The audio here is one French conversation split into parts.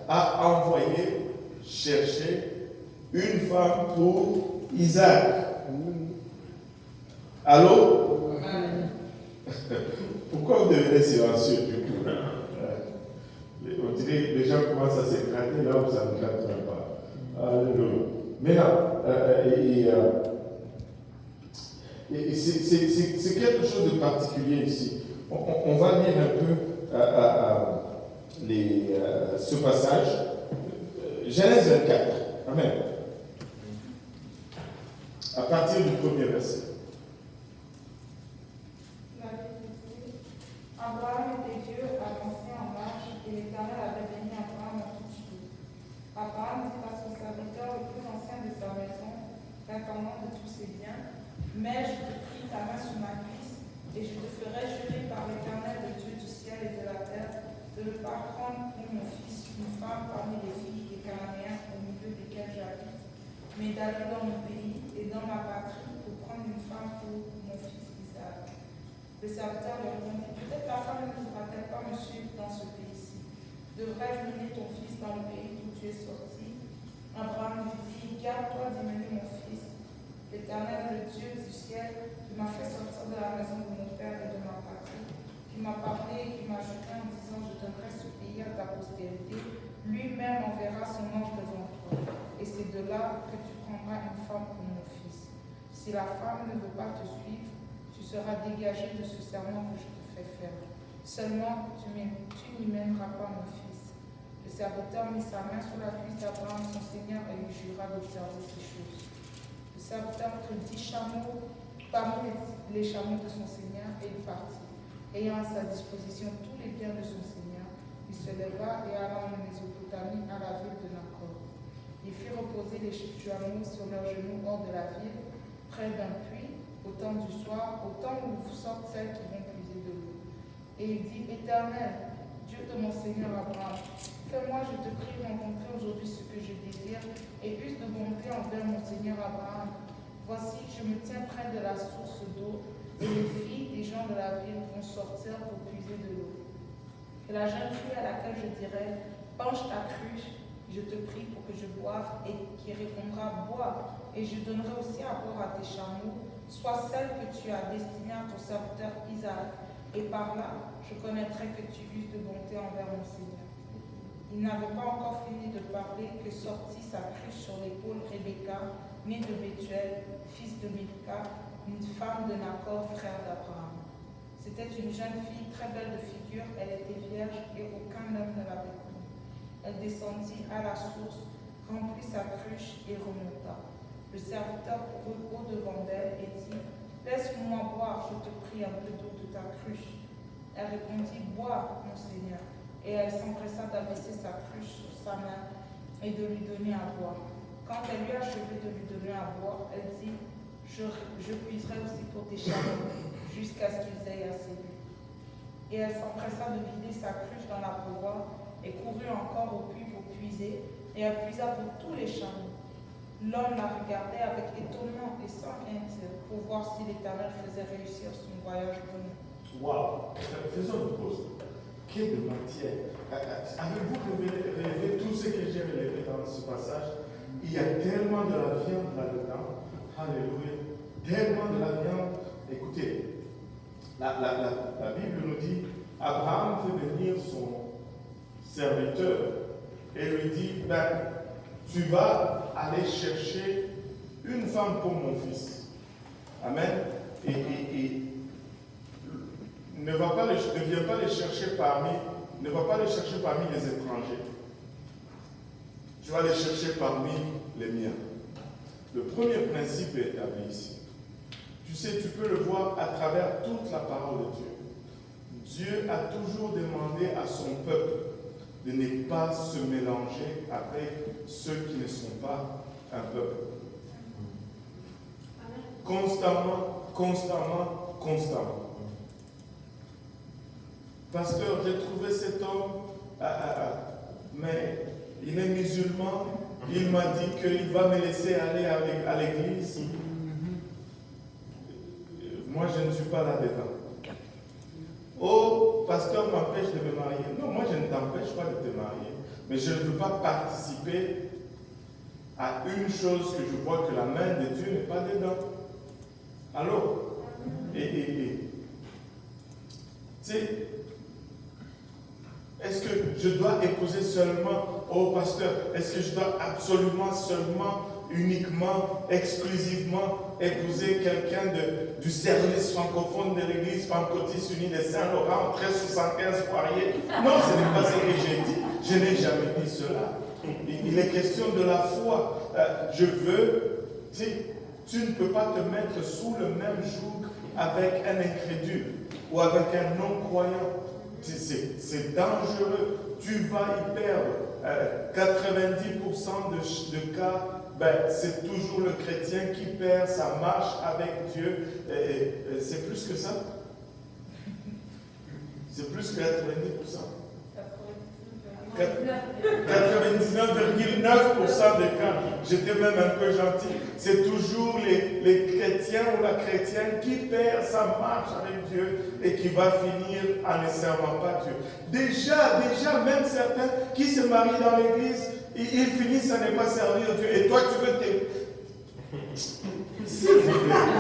a envoyé chercher une femme pour Isaac. Allô? Pourquoi vous devenez silencieux du coup? On dirait que les gens commencent à s'écraser là où ça ne gratte pas. Alléluia. Maintenant, c'est quelque chose de particulier ici. On va lire un peu ce passage. Genèse 24. Amen. À partir du premier verset. Abraham était vieux, avancé en âge, et l'Éternel avait béni Abraham en toutes choses. Abraham dit à son serviteur le plus ancien de sa maison, l'intendant de tous ses biens, mais je te prie ta main sous ma cuisse, et je te ferai jurer par l'Éternel, le Dieu du ciel et de la terre, de ne pas prendre pour mon fils une femme parmi les filles des Cananéens au milieu desquels j'habite, mais d'aller dans mon pays et dans ma patrie pour prendre une femme pour mon fils Isaac. Le serviteur lui répondit, peut-être ta femme ne voudra-t-elle pas me suivre dans ce pays-ci? Devrais-je mener ton fils dans le pays d'où tu es sorti? Abraham lui dit, garde-toi d'y mener mon fils. L'Éternel, le Dieu du ciel, qui m'a fait sortir de la maison de mon père et de ma patrie, qui m'a parlé et qui m'a juré en disant, je donnerai ce pays à ta postérité, lui-même enverra son ange devant toi. Et c'est de là que tu prendras une femme pour mon fils. Si la femme ne veut pas te suivre, tu seras dégagé de ce serment que je te fais faire. Seulement, tu n'y mèneras pas mon fils. Le serviteur mit sa main sur la cuisse d'Abraham, son Seigneur, et lui jura d'observer ces choses. Le serviteur prit 10 chameaux parmi les chameaux de son Seigneur et il partit. Ayant à sa disposition tous les biens de son Seigneur, il se leva et alla en Mésopotamie à la ville de Nacor. Il fit reposer les chameaux sur leurs genoux hors de la ville, près d'un puits, au temps du soir, au temps où sortent celles qui vont puiser de l'eau. Et il dit, Éternel, Dieu de mon Seigneur Abraham, fais-moi, je te prie, rencontrer aujourd'hui ce que je désire, et use de bonté envers mon Seigneur Abraham. Voici, je me tiens près de la source d'eau, et les filles des gens de la ville vont sortir pour puiser de l'eau. Et la jeune fille à laquelle je dirai, penche ta cruche, je te prie pour que je boive, et qui répondra, bois, et je donnerai aussi à boire à tes chameaux, soit celle que tu as destinée à ton serviteur Isaac, et par là, je connaîtrai que tu uses de bonté envers mon Seigneur. Il n'avait pas encore fini de parler que sortit sa cruche sur l'épaule Rebecca, née de Bethuel, fils de Milca, une femme de Nacor, frère d'Abraham. C'était une jeune fille très belle de figure, elle était vierge et aucun homme ne l'avait connue. Elle descendit à la source, remplit sa cruche et remonta. Le serviteur courut au-devant d'elle et dit, laisse-moi boire, je te prie, un peu d'eau de ta cruche. Elle répondit, bois, mon Seigneur. Et elle s'empressa d'abaisser sa cruche sur sa main et de lui donner à boire. Quand elle eut achevé de lui donner à boire, elle dit, je puiserai aussi pour tes chameaux, jusqu'à ce qu'ils aient assez bu. Et elle s'empressa de vider sa cruche dans l'abreuvoir et courut encore au puits pour puiser, et elle puisa pour tous les chameaux. L'homme la regardait avec étonnement et sans rien dire, pour voir si l'Éternel faisait réussir son voyage pour nous. Waouh! Faisons une pause. Quelle matière! Avez-vous relevé tout ce que j'ai relevé dans ce passage? Il y a tellement de la viande là-dedans. Alléluia. Tellement de la viande. Écoutez, la Bible nous dit, Abraham fait venir son serviteur et lui dit, ben, tu vas aller chercher une femme pour mon fils. Amen. Et ne viens pas les chercher parmi les étrangers. Tu vas les chercher parmi les miens. Le premier principe est établi ici. Tu sais, tu peux le voir à travers toute la parole de Dieu. Dieu a toujours demandé à son peuple de ne pas se mélanger avec ceux qui ne sont pas un peuple. Constamment. Pasteur, j'ai trouvé cet homme, mais il est musulman, il m'a dit qu'il va me laisser aller à l'église. Moi, je ne suis pas là-dedans. Oh, pasteur m'empêche de me marier. Non, moi, je ne t'empêche pas de te marier. Mais je ne veux pas participer à une chose que je vois que la main de Dieu n'est pas dedans. Alors, tu sais, est-ce que je dois épouser seulement, oh pasteur, est-ce que je dois absolument, seulement, uniquement, exclusivement épouser quelqu'un du service francophone de l'église pentecôtiste unie de Saint-Laurent, 1375 Poirier? Non, ce n'est pas ce que j'ai dit. Je n'ai jamais dit cela. Il est question de la foi. Je veux, tu ne peux pas te mettre sous le même joug avec un incrédule ou avec un non-croyant. C'est dangereux. Tu vas y perdre. 90% de cas, c'est toujours le chrétien qui perd sa marche avec Dieu. C'est plus que ça. C'est plus que 90%. 99,9% des cas, j'étais même un peu gentil, c'est toujours les chrétiens ou la chrétienne qui perd sa marche avec Dieu et qui va finir en ne servant pas Dieu. Déjà, même certains qui se marient dans l'église, ils finissent à ne pas servir Dieu. Et toi, tu veux te... S'il vous plaît.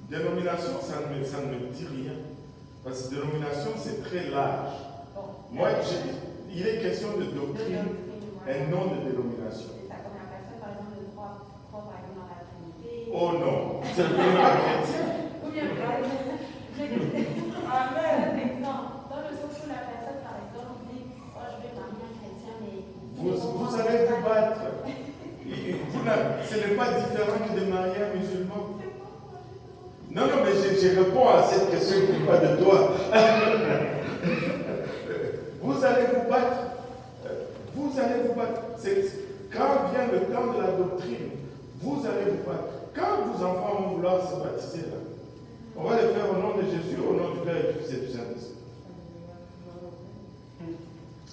Dénomination, ça ne me dit rien. Parce que dénomination, c'est très large. Moi, il est question de doctrine et non de dénomination. Oh non, c'est pas chrétien. Dans le sens où la personne, par exemple, dit oh, je vais marier un chrétien, mais. Vous allez vous battre. Ce n'est pas différent que de marier un musulman. Non, mais je réponds à cette question qui n'est pas de toi. Vous allez vous battre. Vous allez vous battre. Quand vient le temps de la doctrine, vous allez vous battre. Quand vos enfants vont vouloir se baptiser, là, on va le faire au nom de Jésus, au nom du Père et du Fils et du Saint-Esprit.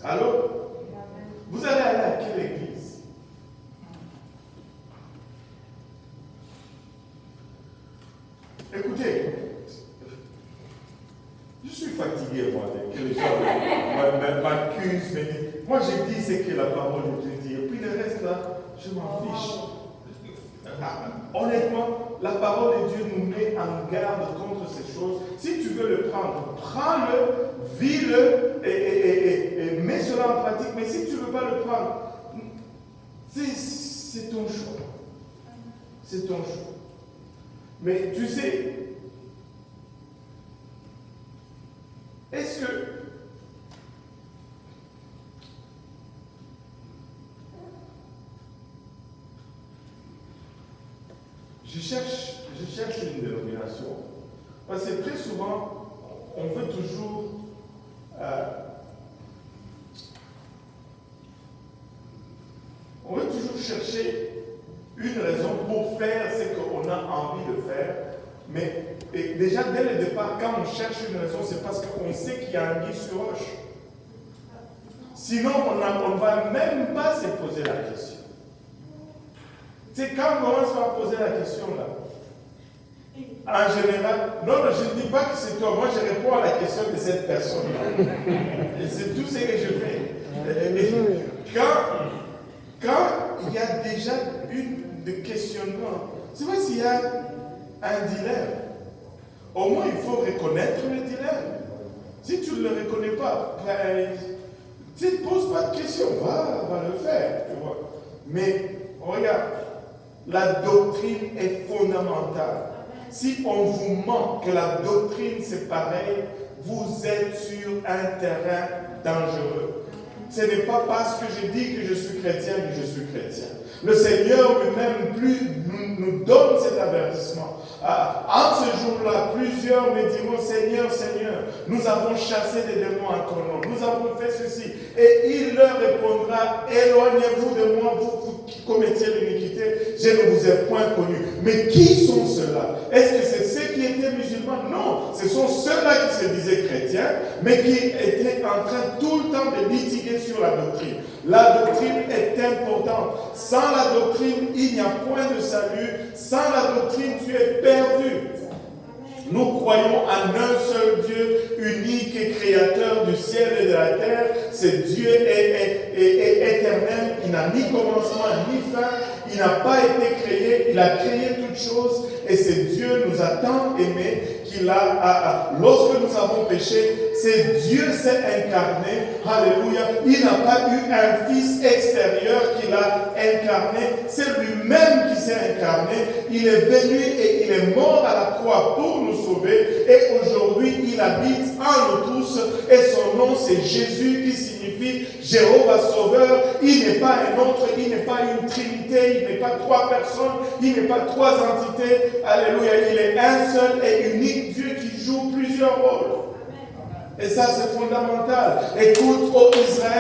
Alors, vous allez aller à quelle église? Écoutez, je suis fatigué, moi, que les gens m'accusent, me disent. Moi, je dis ce que la parole de Dieu dit. Et puis le reste, là, je m'en fiche. Honnêtement, la parole de Dieu nous met en garde contre ces choses. Si tu veux le prendre, prends-le, vis-le et mets cela en pratique. Mais si tu ne veux pas le prendre, c'est ton choix. C'est ton choix. Mais tu sais, est-ce que je cherche une dénomination? Parce que très souvent, on veut toujours chercher une raison pour faire ce qu'on a envie de faire. Mais déjà, dès le départ, quand on cherche une raison, c'est parce qu'on sait qu'il y a un guide sur roche. Sinon, on ne va même pas se poser la question. C'est quand on commence à poser la question là. En général, non, je ne dis pas que c'est toi. Moi, je réponds à la question de cette personne-là. Et c'est tout ce que je fais. Quand il y a déjà de questionnement, c'est vrai s'il y a un dilemme. Au moins, il faut reconnaître le dilemme. Si tu ne le reconnais pas, tu ne poses pas de questions, va le faire, tu vois. Mais, regarde, la doctrine est fondamentale. Si on vous ment que la doctrine c'est pareil, vous êtes sur un terrain dangereux. Ce n'est pas parce que je dis que je suis chrétien que je suis chrétien. Le Seigneur lui-même nous donne cet avertissement. En ce jour-là, plusieurs me diront, Seigneur, Seigneur, nous avons chassé des démons en ton nom, nous avons fait ceci. Et il leur répondra, éloignez-vous de moi, vous qui commettiez l'iniquité, je ne vous ai point connu. Mais qui sont ceux-là? Est-ce que c'est ceux qui étaient musulmans? musulmans. Non, ce sont ceux-là qui se disaient chrétiens, mais qui étaient en train tout le temps de litiguer sur la doctrine. La doctrine est importante. Sans la doctrine, il n'y a point de salut. Sans la doctrine, tu es perdu. Nous croyons en un seul Dieu unique et créateur du ciel et de la terre. Ce Dieu est éternel. Il n'a ni commencement ni fin. Il n'a pas été créé. Il a créé toutes choses. Et ce Dieu nous a tant aimés qu'il a, lorsque nous avons péché, c'est Dieu s'est incarné. Alléluia. Il n'a pas eu un fils extérieur qui l'a incarné. C'est lui-même qui s'est incarné. Il est venu et il est mort à la croix pour nous sauver. Et aujourd'hui, il habite en nous tous. Et son nom, c'est Jésus, qui signifie Jéhovah Sauveur. Il n'est pas un autre. Il n'est pas une trinité. Il n'est pas trois personnes. Il n'est pas trois entités. Alléluia. Il est un seul et unique Dieu qui joue plusieurs rôles. Et ça, c'est fondamental. Écoute, ô Israël,